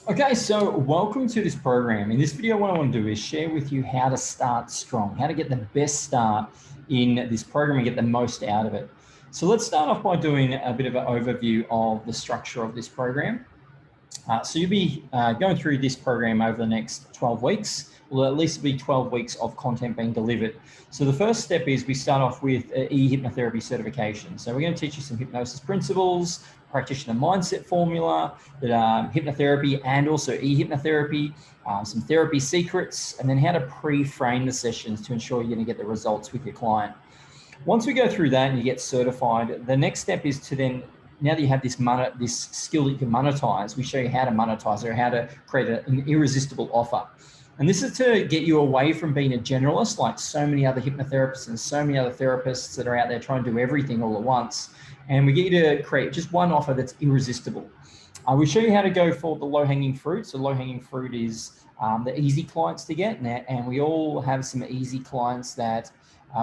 Okay, so welcome to this program. In this video, what I want to do is share with you how to start strong, how to get the best start in this program and get the most out of it. So let's start off by doing a bit of an overview of the structure of this program. So you'll be going through this program over the next 12 weeks. Will at least be 12 weeks of content being delivered. So the first step is we start off with E-Hypnotherapy certification. So we're going to teach you some hypnosis principles, practitioner mindset formula, hypnotherapy and also E-Hypnotherapy, some therapy secrets, and then how to pre-frame the sessions to ensure you're going to get the results with your client. Once we go through that and you get certified, the next step is to then, now that you have this skill that you can monetize, we show you how to monetize or how to create an irresistible offer. And this is to get you away from being a generalist like so many other hypnotherapists and so many other therapists that are out there trying to do everything all at once. And we get you to create just one offer that's irresistible. We show you how to go for the low-hanging fruit. So low-hanging fruit is the easy clients to get. And we all have some easy clients that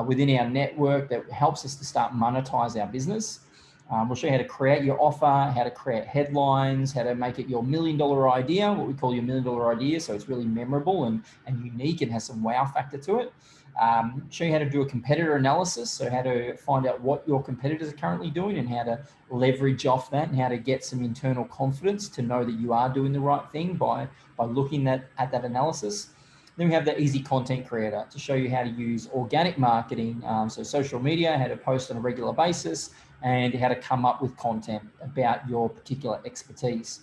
within our network that helps us to start monetize our business. We'll show you how to create your offer, how to create headlines, how to make it your $1 million idea, what we call your $1 million idea. So it's really memorable and unique and has some wow factor to it. Show you how to do a competitor analysis. So how to find out what your competitors are currently doing and how to leverage off that and how to get some internal confidence to know that you are doing the right thing by looking at that analysis. Then we have the easy content creator to show you how to use organic marketing, so social media, how to post on a regular basis, and how to come up with content about your particular expertise.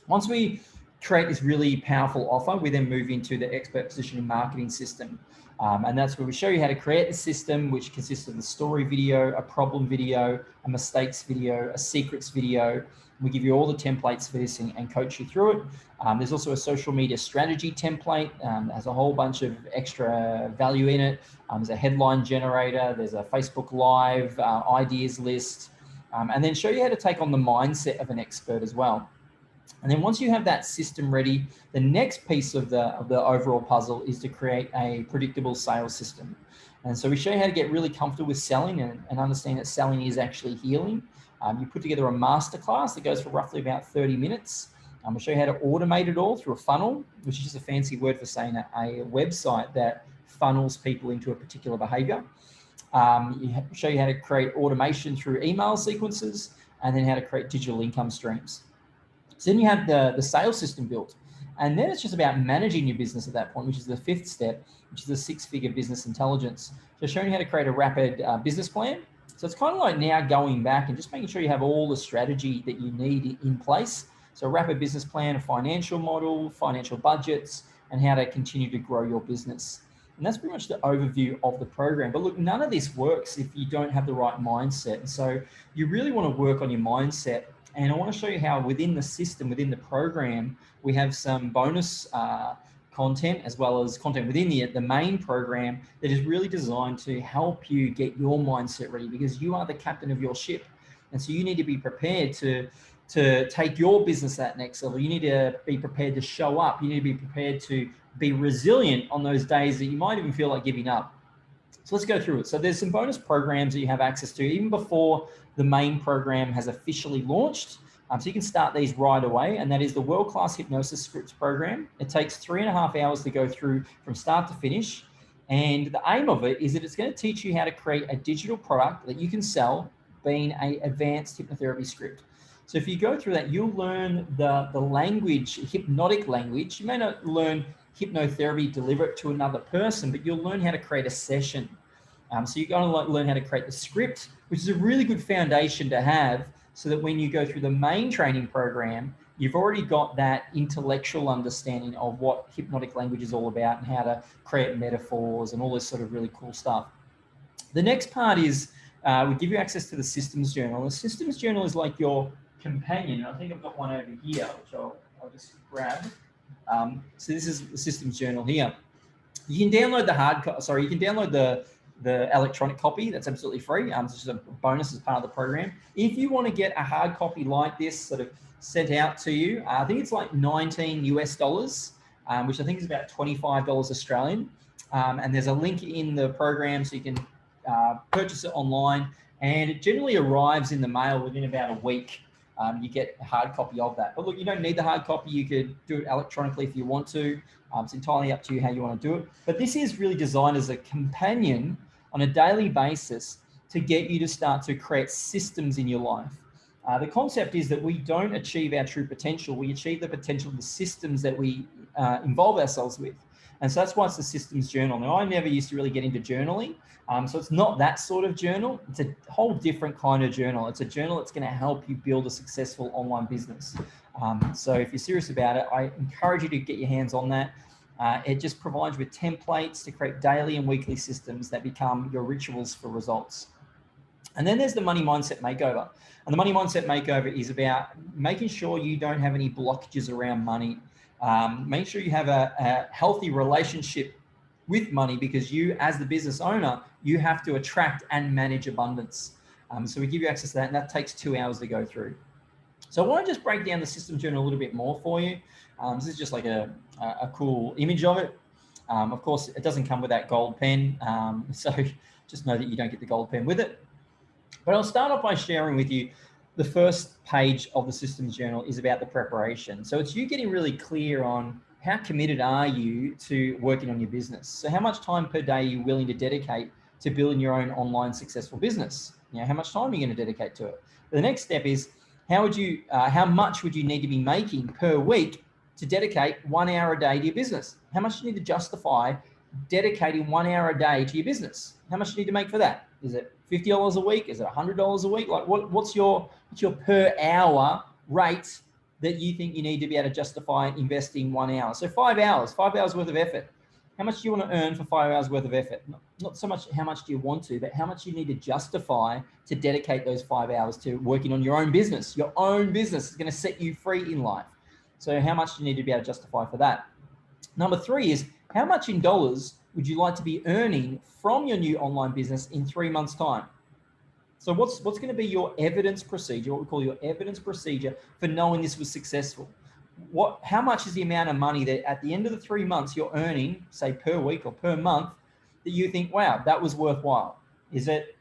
Once we create this really powerful offer, we then move into the expert positioning marketing system. And that's where we show you how to create the system, which consists of a story video, a problem video, a mistakes video, a secrets video. We give you all the templates for this and coach you through it. There's also a social media strategy template that has a whole bunch of extra value in it. There's a headline generator, there's a Facebook Live ideas list, and then show you how to take on the mindset of an expert as well. And then once you have that system ready, the next piece of the overall puzzle is to create a predictable sales system. And so we show you how to get really comfortable with selling and understand that selling is actually healing. You put together a masterclass that goes for roughly about 30 minutes. We'll show you how to automate it all through a funnel, which is just a fancy word for saying a website that funnels people into a particular behavior. Show you how to create automation through email sequences, and then how to create digital income streams. So then you have the sales system built. And then it's just about managing your business at that point, which is the fifth step, which is the six-figure business intelligence. So showing you how to create a rapid business plan. So it's kind of like now going back and just making sure you have all the strategy that you need in place. So a rapid business plan, a financial model, financial budgets, and how to continue to grow your business. And that's pretty much the overview of the program. But look, none of this works if you don't have the right mindset. And so you really want to work on your mindset. And I want to show you how within the system, within the program, we have some bonus content as well as content within the main program that is really designed to help you get your mindset ready, because you are the captain of your ship. And so you need to be prepared to take your business to that next level. You need to be prepared to show up. You need to be prepared to be resilient on those days that you might even feel like giving up. So let's go through it. So there's some bonus programs that you have access to even before the main program has officially launched. So you can start these right away, and that is the World-Class Hypnosis Scripts program. It takes 3.5 hours to go through from start to finish. And the aim of it is that it's going to teach you how to create a digital product that you can sell being an advanced hypnotherapy script. So if you go through that, you'll learn the language, hypnotic language. You may not learn hypnotherapy, deliver it to another person, but you'll learn how to create a session. So you're going to learn how to create the script, which is a really good foundation to have, so that when you go through the main training program, you've already got that intellectual understanding of what hypnotic language is all about and how to create metaphors and all this sort of really cool stuff. The next part is we give you access to the systems journal. The systems journal is like your companion. I think I've got one over here, which I'll just grab. So this is the systems journal here. You can download you can download the electronic copy. That's absolutely free. It's just a bonus as part of the program. If you want to get a hard copy like this sort of sent out to you, I think it's like $19 US, which I think is about $25 Australian. And there's a link in the program so you can purchase it online, and it generally arrives in the mail within about a week. you get a hard copy of that. But look, you don't need the hard copy. You could do it electronically if you want to. It's entirely up to you how you want to do it. But this is really designed as a companion on a daily basis to get you to start to create systems in your life. The concept is that we don't achieve our true potential. We achieve the potential of the systems that we involve ourselves with. And so that's why it's the systems journal. Now, I never used to really get into journaling. So it's not that sort of journal. It's a whole different kind of journal. It's a journal that's going to help you build a successful online business. So if you're serious about it, I encourage you to get your hands on that. It just provides you with templates to create daily and weekly systems that become your rituals for results. And then there's the money mindset makeover. And the money mindset makeover is about making sure you don't have any blockages around money. Make sure you have a healthy relationship with money, because you, as the business owner, you have to attract and manage abundance. So we give you access to that, and that takes 2 hours to go through. So I want to just break down the system journal a little bit more for you. This is just like a cool image of it. Of course, it doesn't come with that gold pen. So just know that you don't get the gold pen with it. But I'll start off by sharing with you the first page of the systems journal is about the preparation. So it's you getting really clear on how committed are you to working on your business. So how much time per day are you willing to dedicate to building your own online successful business? You know, how much time are you going to dedicate to it? The next step is how much would you need to be making per week to dedicate 1 hour a day to your business? How much do you need to justify dedicating 1 hour a day to your business? How much do you need to make for that? Is it $50 a week? Is it $100 a week? Like what's your per hour rate that you think you need to be able to justify investing 1 hour? So 5 hours worth of effort. How much do you want to earn for 5 hours worth of effort? Not so much how much do you want to, but how much you need to justify to dedicate those 5 hours to working on your own business. Your own business is going to set you free in life. So how much do you need to be able to justify for that? Number 3 is how much in dollars would you like to be earning from your new online business in 3 months' time? So what's going to be your evidence procedure, what we call your evidence procedure for knowing this was successful? How much is the amount of money that at the end of the 3 months you're earning, say per week or per month, that you think, wow, that was worthwhile? Is it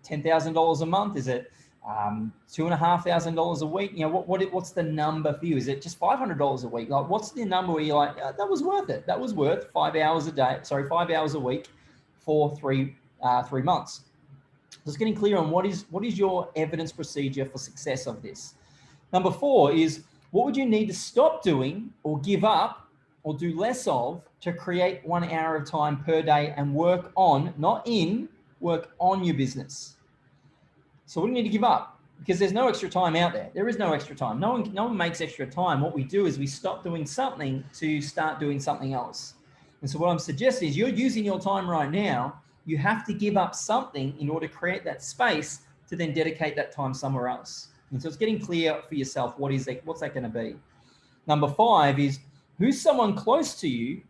$10,000 a month? Is it $2,500 a week? You know, what's the number for you? Is it just $500 a week? Like, what's the number where you're like, that was worth it? That was worth 5 hours a week for three months. Just getting clear on what is your evidence procedure for success of this. Number 4 is what would you need to stop doing or give up or do less of to create 1 hour of time per day and work on, work on your business. So what do you need to give up? Because there's no extra time out there. There is no extra time. No one makes extra time. What we do is we stop doing something to start doing something else. And so what I'm suggesting is you're using your time right now. You have to give up something in order to create that space to then dedicate that time somewhere else. And so it's getting clear for yourself, what's that going to be? Number 5 is who's someone close to you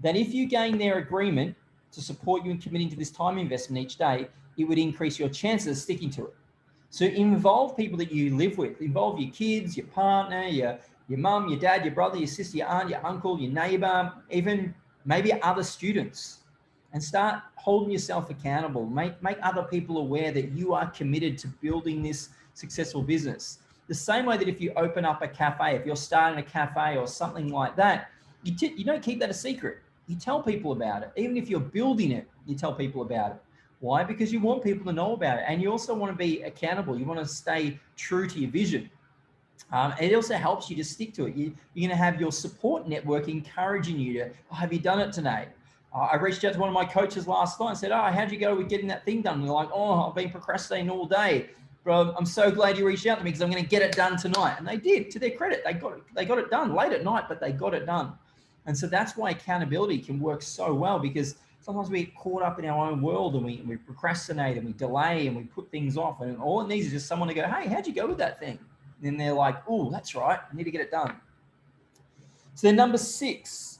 that if you gain their agreement to support you in committing to this time investment each day, it would increase your chances of sticking to it. So involve people that you live with. Involve your kids, your partner, your mum, your dad, your brother, your sister, your aunt, your uncle, your neighbor, even maybe other students. And start holding yourself accountable. Make other people aware that you are committed to building this successful business. The same way that if you open up a cafe, if you're starting a cafe or something like that, you don't keep that a secret. You tell people about it. Even if you're building it, you tell people about it. Why? Because you want people to know about it. And you also want to be accountable. You want to stay true to your vision. It also helps you to stick to it. You're going to have your support network encouraging you to, have you done it today? I reached out to one of my coaches last night and said, how'd you go with getting that thing done? And they're like, I've been procrastinating all day. Bro, I'm so glad you reached out to me because I'm going to get it done tonight. And they did, to their credit. They got it done late at night, but they got it done. And so that's why accountability can work so well, because sometimes we get caught up in our own world and we procrastinate and we delay and we put things off. And all it needs is just someone to go, hey, how'd you go with that thing? And then they're like, that's right. I need to get it done. So then number 6,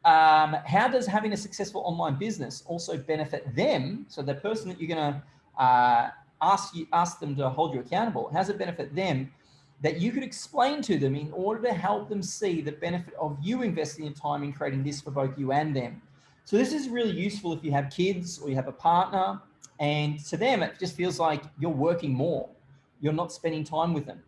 how does having a successful online business also benefit them? So the person that you're going to ask them to hold you accountable, how does it benefit them that you could explain to them in order to help them see the benefit of you investing your time in creating this for both you and them? So this is really useful if you have kids or you have a partner, and to them, it just feels like you're working more. You're not spending time with them.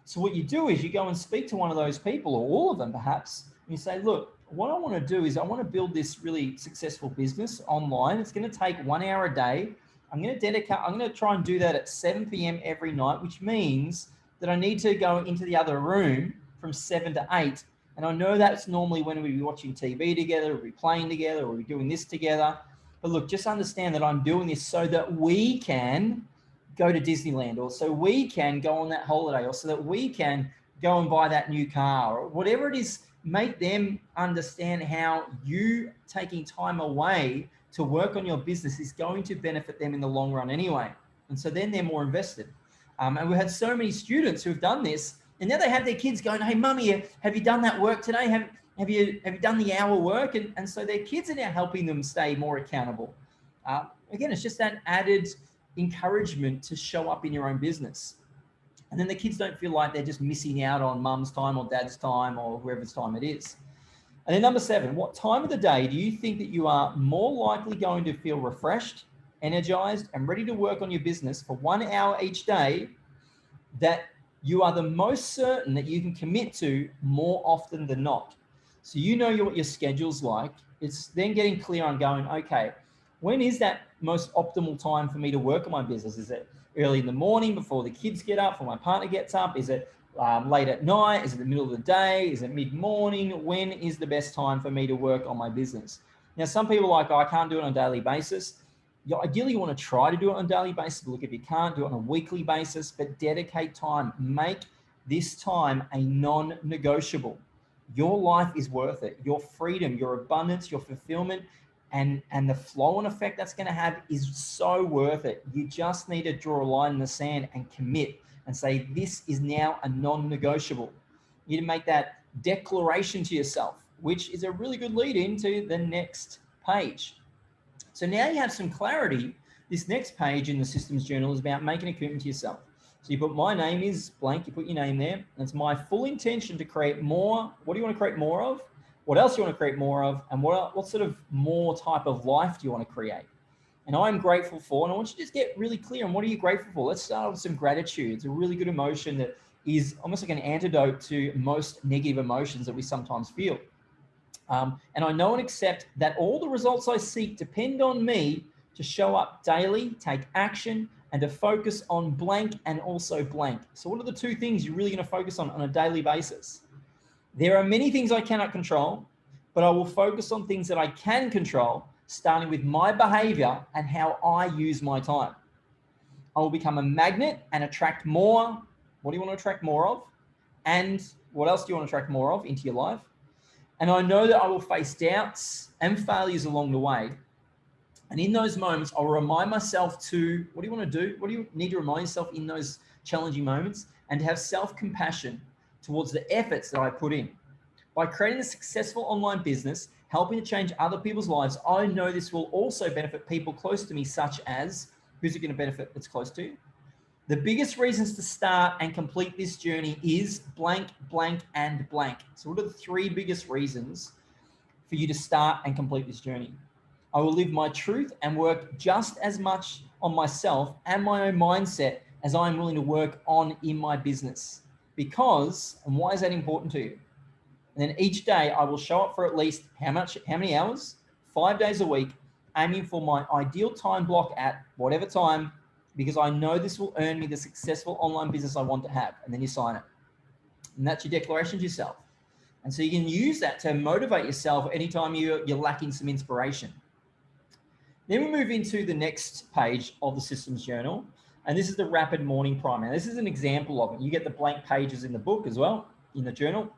So what you do is you go and speak to one of those people, or all of them perhaps, and you say, look, what I want to do is I want to build this really successful business online. It's going to take 1 hour a day. I'm going to try and do that at 7 p.m. every night, which means that I need to go into the other room from 7 to 8. And I know that's normally when we'll be watching TV together, we'll be playing together, or we'll be doing this together. But look, just understand that I'm doing this so that we can go to Disneyland, or so we can go on that holiday, or so that we can go and buy that new car, or whatever it is. Make them understand how you taking time away to work on your business is going to benefit them in the long run anyway. And so then they're more invested. And we've had so many students who've done this, and now they have their kids going, hey, mummy, have you done that work today? Have you done the hour work? And so their kids are now helping them stay more accountable. Again, it's just that added encouragement to show up in your own business. And then the kids don't feel like they're just missing out on mum's time or dad's time or whoever's time it is. And then number 7, what time of the day do you think that you are more likely going to feel refreshed, energized, and ready to work on your business for 1 hour each day that you are the most certain that you can commit to more often than not? So you know what your schedule's like. It's then getting clear on going, okay, when is that most optimal time for me to work on my business? Is it early in the morning before the kids get up, before my partner gets up? Is it late at night? Is it the middle of the day? Is it mid-morning? When is the best time for me to work on my business? Now, some people are like, oh, I can't do it on a daily basis. Ideally, you want to try to do it on a daily basis. But look, if you can't, do it on a weekly basis, but dedicate time. Make this time a non-negotiable. Your life is worth it. Your freedom, your abundance, your fulfillment, and the flow-on effect that's going to have is so worth it. You just need to draw a line in the sand and commit and say, this is now a non-negotiable. You need to make that declaration to yourself, which is a really good lead into the next page. So now you have some clarity. This next page in the systems journal is about making a commitment to yourself. So you put, my name is blank, you put your name there. And it's my full intention to create more. What do you want to create more of? What else do you want to create more of? And what sort of more type of life do you want to create? And I'm grateful for, and I want you to just get really clear on what are you grateful for. Let's start with some gratitude. It's a really good emotion that is almost like an antidote to most negative emotions that we sometimes feel. And I know and accept that all the results I seek depend on me to show up daily, take action, and to focus on blank and also blank. So what are the 2 things you're really going to focus on a daily basis? There are many things I cannot control, but I will focus on things that I can control, starting with my behavior and how I use my time. I will become a magnet and attract more. What do you want to attract more of? And what else do you want to attract more of into your life? And I know that I will face doubts and failures along the way. And in those moments, I'll remind myself to, what do you want to do? What do you need to remind yourself in those challenging moments? And to have self-compassion towards the efforts that I put in. By creating a successful online business, helping to change other people's lives, I know this will also benefit people close to me, such as, who's it going to benefit that's close to you? The biggest reasons to start and complete this journey is blank, blank, and blank. So what are the 3 biggest reasons for you to start and complete this journey? I will live my truth and work just as much on myself and my own mindset as I am willing to work on in my business. Because, and why is that important to you? And then each day I will show up for at least how many hours? 5 days a week, aiming for my ideal time block at whatever time, because I know this will earn me the successful online business I want to have. And then you sign it. And that's your declaration to yourself. And so you can use that to motivate yourself anytime you're lacking some inspiration. Then we move into the next page of the systems journal. And this is the rapid morning primer. This is an example of it. You get the blank pages in the book as well, in the journal.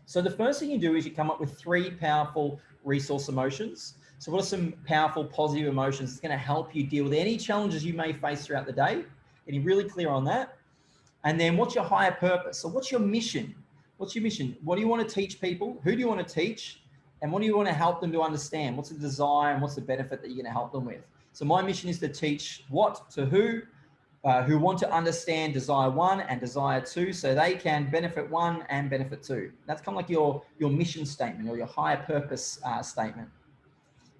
So the first thing you do is you come up with 3 powerful resource emotions. So what are some powerful positive emotions that's going to help you deal with any challenges you may face throughout the day? Getting really clear on that. And then what's your higher purpose? So what's your mission? What's your mission? What do you want to teach people? Who do you want to teach? And what do you want to help them to understand? What's the desire and what's the benefit that you're going to help them with? So my mission is to teach what to who want to understand desire 1 and desire 2, so they can benefit 1 and benefit 2. That's kind of like your mission statement or your higher purpose statement.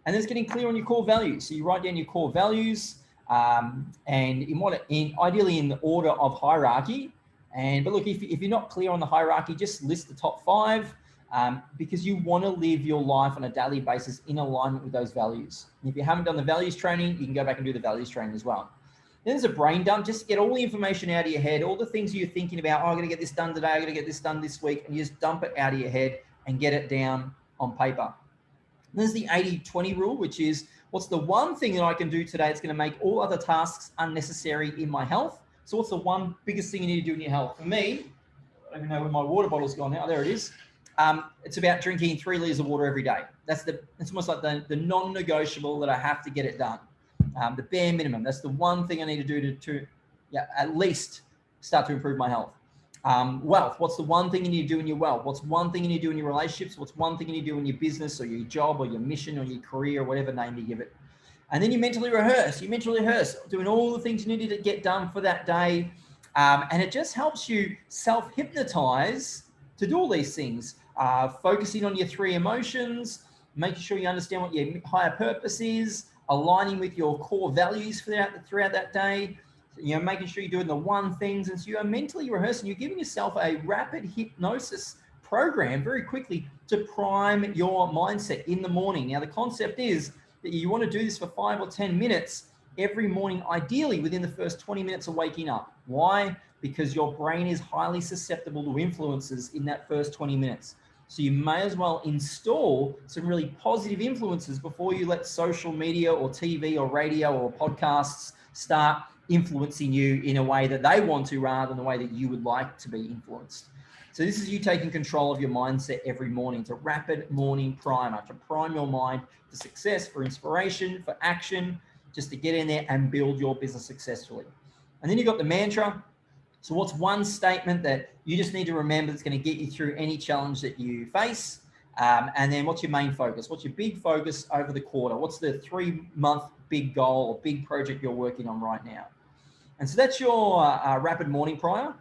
And then it's getting clear on your core values. So you write down your core values, and ideally in the order of hierarchy, But look, if you're not clear on the hierarchy, just list the top 5 because you want to live your life on a daily basis in alignment with those values. And if you haven't done the values training, you can go back and do the values training as well. Then there's a brain dump, just get all the information out of your head, all the things you're thinking about. Oh, I'm going to get this done today. I'm going to get this done this week. And you just dump it out of your head and get it down on paper. There's the 80-20 rule, which is what's the one thing that I can do today that's going to make all other tasks unnecessary in my health? So what's the one biggest thing you need to do in your health? For me, I don't even know where my water bottle's gone now. There it is. It's about drinking 3 liters of water every day. It's almost like the non-negotiable that I have to get it done. The bare minimum. That's the one thing I need to do to at least start to improve my health. Wealth. What's the one thing you need to do in your wealth? What's one thing you need to do in your relationships? What's one thing you need to do in your business or your job or your mission or your career, or whatever name you give it? And then you mentally rehearse. Doing all the things you need to get done for that day. And it just helps you self-hypnotize to do all these things. Focusing on your 3 emotions, making sure you understand what your higher purpose is, aligning with your core values throughout that day, making sure you're doing the one things. And so you are mentally rehearsing, you're giving yourself a rapid hypnosis program very quickly to prime your mindset in the morning. Now, the concept is that you want to do this for 5 or 10 minutes every morning, ideally within the first 20 minutes of waking up. Why? Because your brain is highly susceptible to influences in that first 20 minutes. So you may as well install some really positive influences before you let social media or TV or radio or podcasts start influencing you in a way that they want to, rather than the way that you would like to be influenced. So this is you taking control of your mindset every morning. It's a rapid morning primer to prime your mind for success, for inspiration, for action, just to get in there and build your business successfully. And then you've got the mantra. So what's one statement that you just need to remember that's going to get you through any challenge that you face? And then what's your main focus? What's your big focus over the quarter? What's the 3-month big goal or big project you're working on right now? And so that's your rapid morning primer.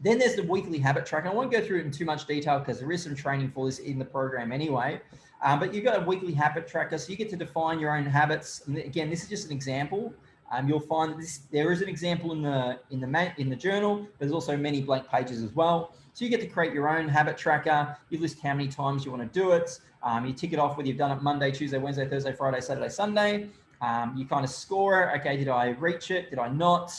Then there's the weekly habit tracker. I won't go through it in too much detail because there is some training for this in the program anyway. But you've got a weekly habit tracker, so you get to define your own habits. And again, this is just an example. You'll find that there is an example in the journal. There's also many blank pages as well. So you get to create your own habit tracker. You list how many times you want to do it. You tick it off whether you've done it Monday, Tuesday, Wednesday, Thursday, Friday, Saturday, Sunday. You kind of score it. Okay, did I reach it? Did I not?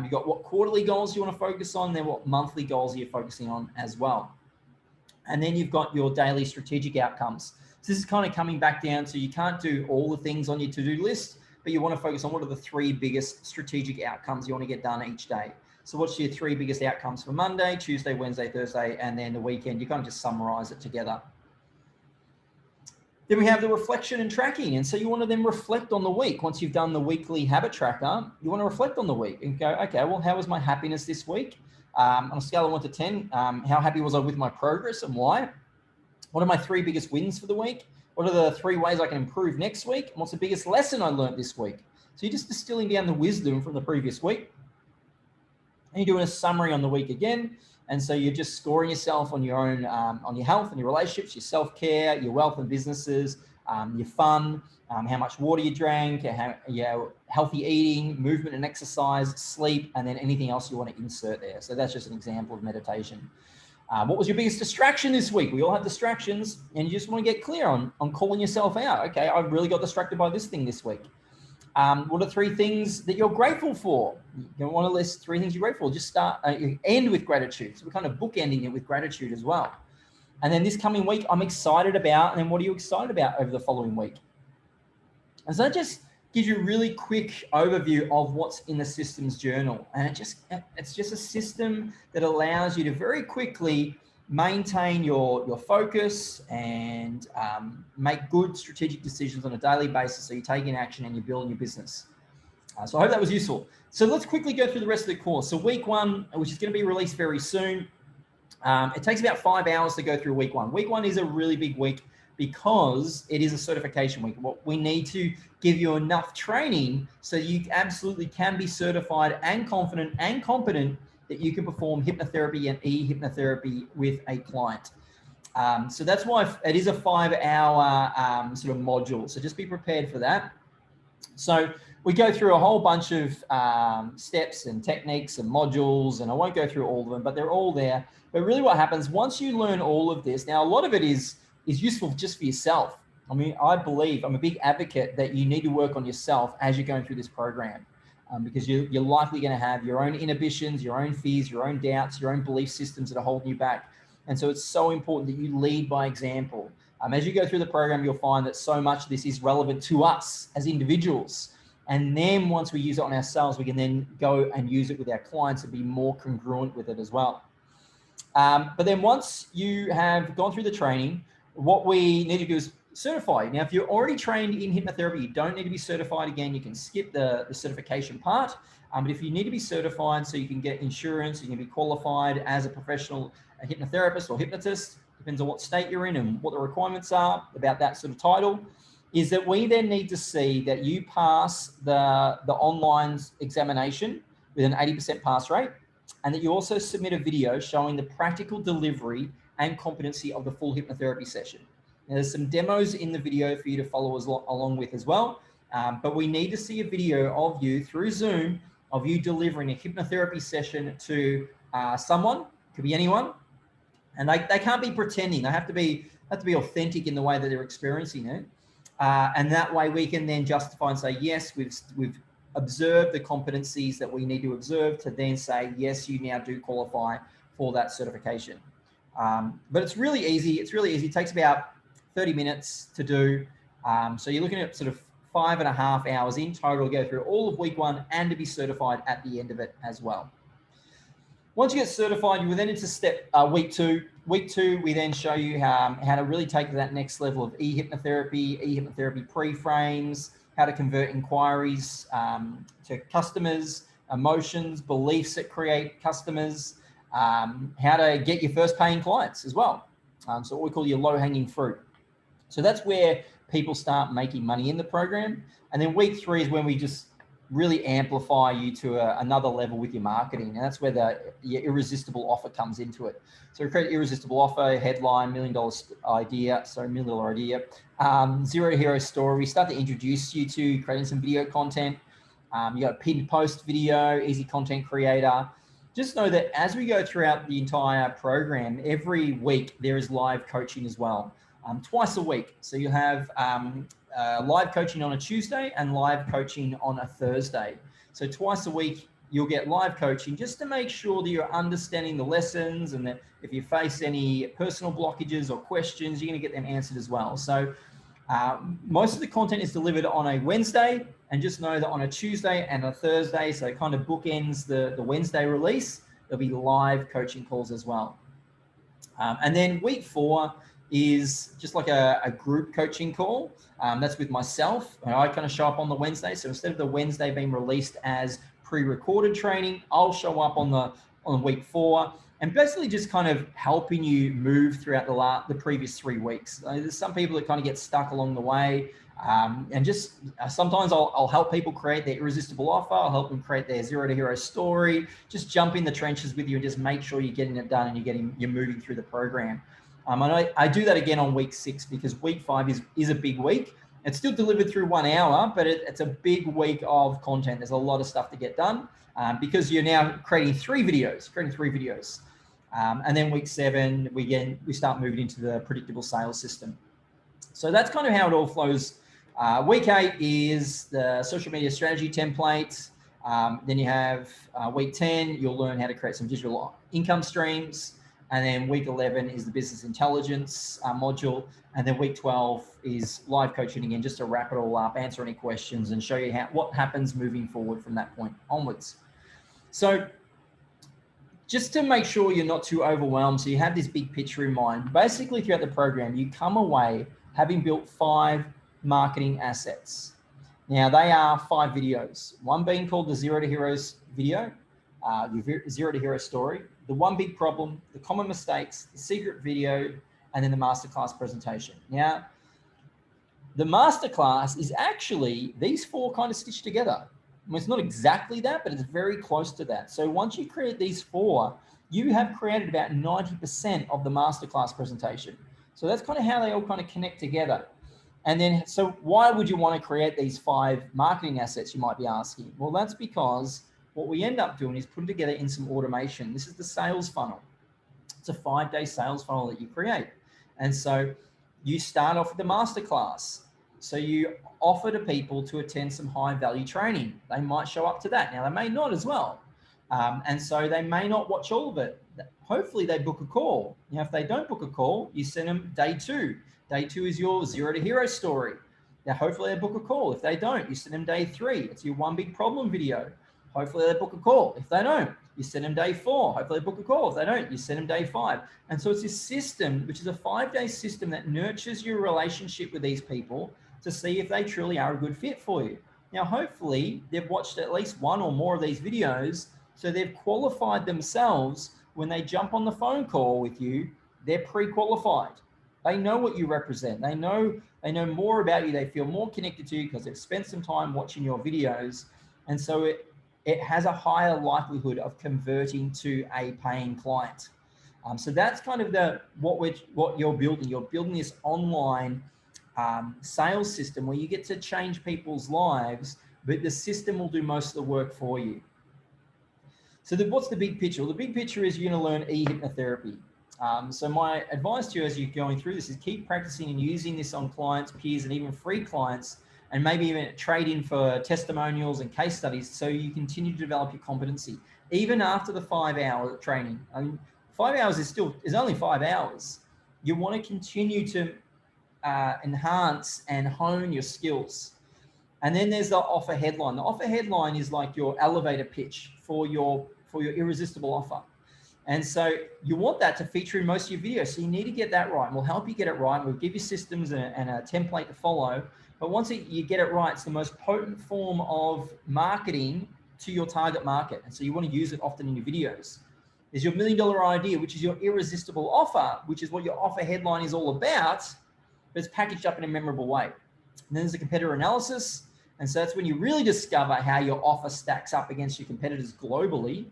You've got what quarterly goals you want to focus on, then what monthly goals you're focusing on as well. And then you've got your daily strategic outcomes. So this is kind of coming back down to you can't do all the things on your to-do list, but you want to focus on what are the 3 biggest strategic outcomes you want to get done each day. So what's your 3 biggest outcomes for Monday, Tuesday, Wednesday, Thursday, and then the weekend? You kind of just summarize it together. Then we have the reflection and tracking. And so you want to then reflect on the week. Once you've done the weekly habit tracker, you want to reflect on the week and go, okay, well, how was my happiness this week? On a scale of 1 to 10, how happy was I with my progress and why? What are my 3 biggest wins for the week? What are the 3 ways I can improve next week? And what's the biggest lesson I learned this week? So you're just distilling down the wisdom from the previous week. And you're doing a summary on the week again. And so you're just scoring yourself on your own, on your health and your relationships, your self-care, your wealth and businesses, your fun, how much water you drank, your healthy eating, movement and exercise, sleep, and then anything else you want to insert there. So that's just an example of meditation. What was your biggest distraction this week? We all have distractions, and you just want to get clear on calling yourself out. Okay, I really got distracted by this thing this week. What are 3 things that you're grateful for? You want to list 3 things you're grateful for. Just start, end with gratitude. So we're kind of bookending it with gratitude as well. And then this coming week, I'm excited about, and then what are you excited about over the following week? And so that just gives you a really quick overview of what's in the systems journal. And it's just a system that allows you to very quickly maintain your focus and make good strategic decisions on a daily basis. So you're taking action and you're building your business. So I hope that was useful. So let's quickly go through the rest of the course. So week 1, which is going to be released very soon. It takes about 5 hours to go through week 1. Week 1 is a really big week because it is a certification week. We need to give you enough training so you absolutely can be certified and confident and competent that you can perform hypnotherapy and e-hypnotherapy with a client. So that's why it is a 5-hour sort of module. So just be prepared for that. So we go through a whole bunch of steps and techniques and modules, and I won't go through all of them, but they're all there. But really what happens once you learn all of this, now a lot of it is useful just for yourself. I mean, I'm a big advocate that you need to work on yourself as you're going through this program, because you're likely going to have your own inhibitions, your own fears, your own doubts, your own belief systems that are holding you back. And so it's so important that you lead by example. As you go through the program, you'll find that so much of this is relevant to us as individuals. And then once we use it on ourselves, we can then go and use it with our clients and be more congruent with it as well. But then once you have gone through the training, what we need to do is certify you. Now, if you're already trained in hypnotherapy, you don't need to be certified again. You can skip the certification part. But if you need to be certified so you can get insurance, you can be qualified as a professional hypnotherapist or hypnotist, depends on what state you're in and what the requirements are about that sort of title, is that we then need to see that you pass the online examination with an 80% pass rate, and that you also submit a video showing the practical delivery and competency of the full hypnotherapy session. Now, there's some demos in the video for you to follow along with as well, but we need to see a video of you through Zoom of you delivering a hypnotherapy session to someone, could be anyone, and they can't be pretending. They have to be authentic in the way that they're experiencing it, and that way we can then justify and say, yes, we've observed the competencies that we need to observe, to then say, yes, you now do qualify for that certification. But it's really easy. It takes about 30 minutes to do. So you're looking at sort of 5.5 hours in total to go through all of week 1 and to be certified at the end of it as well. Once you get certified, you will then into week 2. Week 2, we then show you how to really take to that next level of E-Hypnotherapy pre-frames, how to convert inquiries to customers, emotions, beliefs that create customers, how to get your first paying clients as well. So what we call your low-hanging fruit. So that's where people start making money in the program. And then week 3 is when we just really amplify you to another level with your marketing. And that's where your irresistible offer comes into it. So we create irresistible offer, headline, $1 million idea, zero to hero story. We start to introduce you to creating some video content. You got a pinned post video, easy content creator. Just know that as we go throughout the entire program, every week there is live coaching as well, twice a week. So you have live coaching on a Tuesday and live coaching on a Thursday. So twice a week, you'll get live coaching just to make sure that you're understanding the lessons, and that if you face any personal blockages or questions, you're going to get them answered as well. So most of the content is delivered on a Wednesday, and just know that on a Tuesday and a Thursday, so it kind of bookends the Wednesday release, there'll be live coaching calls as well. And then week 4 is just like a group coaching call. That's with myself, and I kind of show up on the Wednesday. So instead of the Wednesday being released as pre-recorded training, I'll show up on week 4 and basically just kind of helping you move throughout the previous 3 weeks. There's some people that kind of get stuck along the way, and just sometimes I'll help people create their irresistible offer. I'll help them create their zero to hero story. Just jump in the trenches with you and just make sure you're getting it done and you're moving through the program. And I do that again on week 6, because week 5 is a big week. It's still delivered through 1 hour, but it's a big week of content. There's a lot of stuff to get done, because you're now creating 3 videos. And then week 7, we start moving into the predictable sales system. So that's kind of how it all flows. Week 8 is the social media strategy template. Then you have week 10, you'll learn how to create some digital income streams. And then week 11 is the business intelligence module. And then week 12 is live coaching again, just to wrap it all up, answer any questions, and show you what happens moving forward from that point onwards. So just to make sure you're not too overwhelmed, so you have this big picture in mind, basically throughout the program, you come away having built 5 marketing assets. Now they are 5 videos, one being called the Zero to Heroes video, your Zero to Hero story, the one big problem, the common mistakes, the secret video, and then the masterclass presentation. Now, the masterclass is actually these 4 kind of stitched together. I mean, it's not exactly that, but it's very close to that. So once you create these 4, you have created about 90% of the masterclass presentation. So that's kind of how they all kind of connect together. And then, so why would you want to create these 5 marketing assets, you might be asking? Well, that's because what we end up doing is putting together in some automation. This is the sales funnel. It's a 5-day sales funnel that you create. And so you start off with the masterclass. So you offer to people to attend some high value training. They might show up to that. Now they may not as well. And so they may not watch all of it. Hopefully they book a call. Now, if they don't book a call, you send them day 2. Day 2 is your 0 to hero story. Now, hopefully they book a call. If they don't, you send them day 3. It's your 1 big problem video. Hopefully they book a call. If they don't, you send them day 4. Hopefully they book a call. If they don't, you send them day 5. And so it's this system, which is a 5-day system that nurtures your relationship with these people to see if they truly are a good fit for you. Now, hopefully they've watched at least 1 or more of these videos, so they've qualified themselves. When they jump on the phone call with you, they're pre-qualified. They know what you represent. They know more about you. They feel more connected to you because they've spent some time watching your videos. And so it has a higher likelihood of converting to a paying client. So that's kind of what you're building. You're building this online sales system where you get to change people's lives, but the system will do most of the work for you. So what's the big picture? Well, the big picture is you're going to learn e-hypnotherapy. So my advice to you as you're going through this is keep practicing and using this on clients, peers, and even free clients, and maybe even trade in for testimonials and case studies so you continue to develop your competency. Even after the 5-hour training, I mean, 5 hours is only 5 hours. You want to continue to enhance and hone your skills. And then there's the offer headline. The offer headline is like your elevator pitch for your irresistible offer. And so you want that to feature in most of your videos. So you need to get that right. And we'll help you get it right. We'll give you systems and a template to follow. But once you get it right, it's the most potent form of marketing to your target market. And so you want to use it often in your videos. There's your $1 million idea, which is your irresistible offer, which is what your offer headline is all about, but it's packaged up in a memorable way. And then there's a competitor analysis. And so that's when you really discover how your offer stacks up against your competitors globally.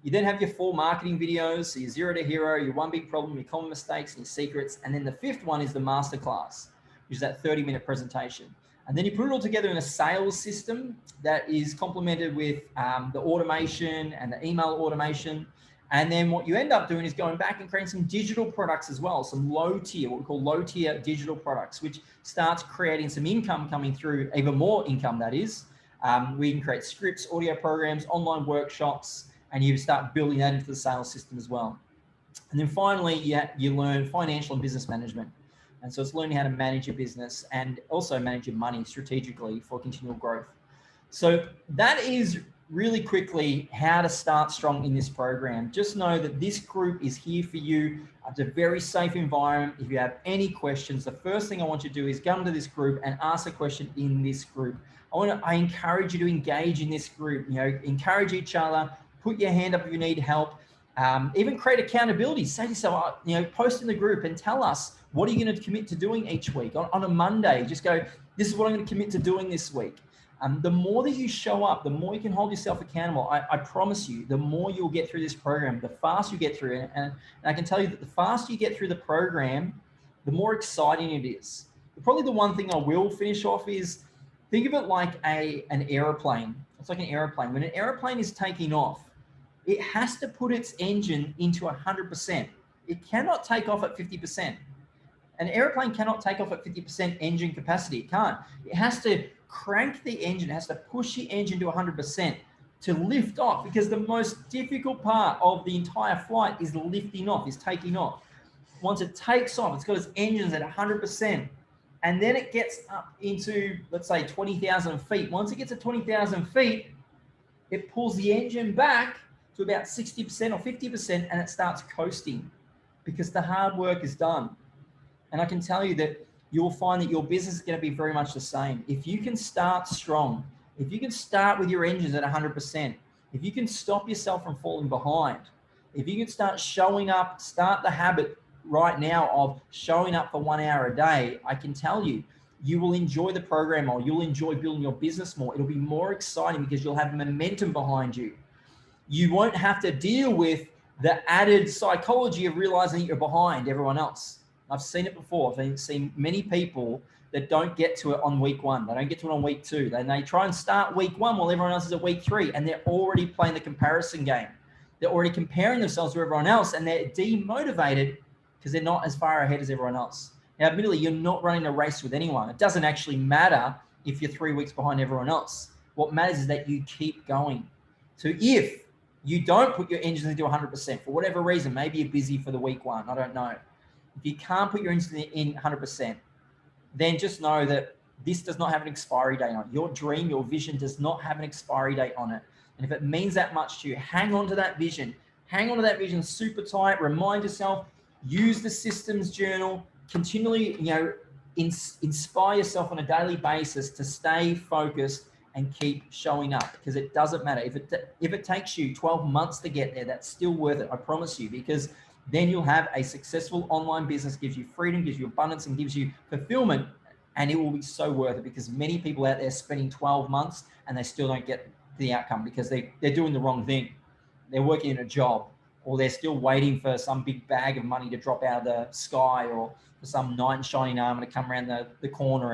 You then have your 4 marketing videos, so your 0 to hero, your 1 big problem, your common mistakes, and your secrets. And then the 5th one is the masterclass, which is that 30-minute presentation. And then you put it all together in a sales system that is complemented with the automation and the email automation. And then what you end up doing is going back and creating some digital products as well, some low tier, what we call low tier digital products, which starts creating some income coming through, even more income that is. We can create scripts, audio programs, online workshops, and you start building that into the sales system as well. And then finally, you learn financial and business management. And so it's learning how to manage your business and also manage your money strategically for continual growth. So that is really quickly how to start strong in this program. Just know that this group is here for you. It's a very safe environment. If you have any questions, the first thing I want you to do is come to this group and ask a question in this group. I encourage you to engage in this group, encourage each other, put your hand up if you need help, even create accountability. Say to yourself, post in the group and tell us, what are you going to commit to doing each week? On a Monday, just go, this is what I'm going to commit to doing this week. The more that you show up, the more you can hold yourself accountable. I promise you, the more you'll get through this program, the faster you get through it. And I can tell you that the faster you get through the program, the more exciting it is. Probably the one thing I will finish off is, think of it like an airplane. It's like an airplane. When an airplane is taking off, it has to put its engine into 100%. It cannot take off at 50%. An airplane cannot take off at 50% engine capacity. It can't. It has to crank the engine, it has to push the engine to 100% to lift off, because the most difficult part of the entire flight is lifting off, is taking off. Once it takes off, it's got its engines at 100%. And then it gets up into, let's say, 20,000 feet. Once it gets to 20,000 feet, it pulls the engine back to about 60% or 50%, and it starts coasting because the hard work is done. And I can tell you that you'll find that your business is going to be very much the same. If you can start strong, if you can start with your engines at 100%, if you can stop yourself from falling behind, if you can start showing up, start the habit right now of showing up for 1 hour a day, I can tell you, you will enjoy the program more. You'll enjoy building your business more. It'll be more exciting because you'll have momentum behind you. You won't have to deal with the added psychology of realizing that you're behind everyone else. I've seen it before. I've seen many people that don't get to it on week 1. They don't get to it on week 2. Then they try and start week 1 while everyone else is at week 3, and they're already playing the comparison game. They're already comparing themselves to everyone else, and they're demotivated because they're not as far ahead as everyone else. Now, admittedly, you're not running a race with anyone. It doesn't actually matter if you're 3 weeks behind everyone else. What matters is that you keep going. So if you don't put your engines into 100% for whatever reason, maybe you're busy for the week 1, I don't know. If you can't put your engines in 100%, then just know that this does not have an expiry date on it. Your dream, your vision does not have an expiry date on it. And if it means that much to you, hang on to that vision. Hang on to that vision super tight. Remind yourself, use the systems journal, continually, inspire yourself on a daily basis to stay focused and keep showing up, because it doesn't matter. If it takes you 12 months to get there, that's still worth it, I promise you, because then you'll have a successful online business, gives you freedom, gives you abundance, and gives you fulfillment. And it will be so worth it, because many people out there spending 12 months and they still don't get the outcome because they're doing the wrong thing. They're working in a job, or they're still waiting for some big bag of money to drop out of the sky, or for some knight in shining armor to come around the corner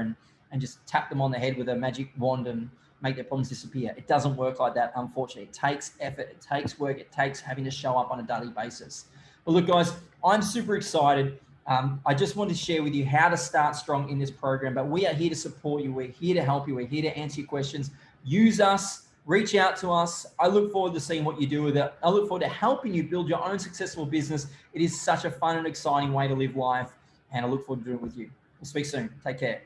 and just tap them on the head with a magic wand and make their problems disappear. It doesn't work like that, unfortunately. It takes effort, it takes work, it takes having to show up on a daily basis. But look, guys, I'm super excited. I just wanted to share with you how to start strong in this program, but we are here to support you. We're here to help you. We're here to answer your questions. Use us, reach out to us. I look forward to seeing what you do with it. I look forward to helping you build your own successful business. It is such a fun and exciting way to live life, and I look forward to doing it with you. We'll speak soon. Take care.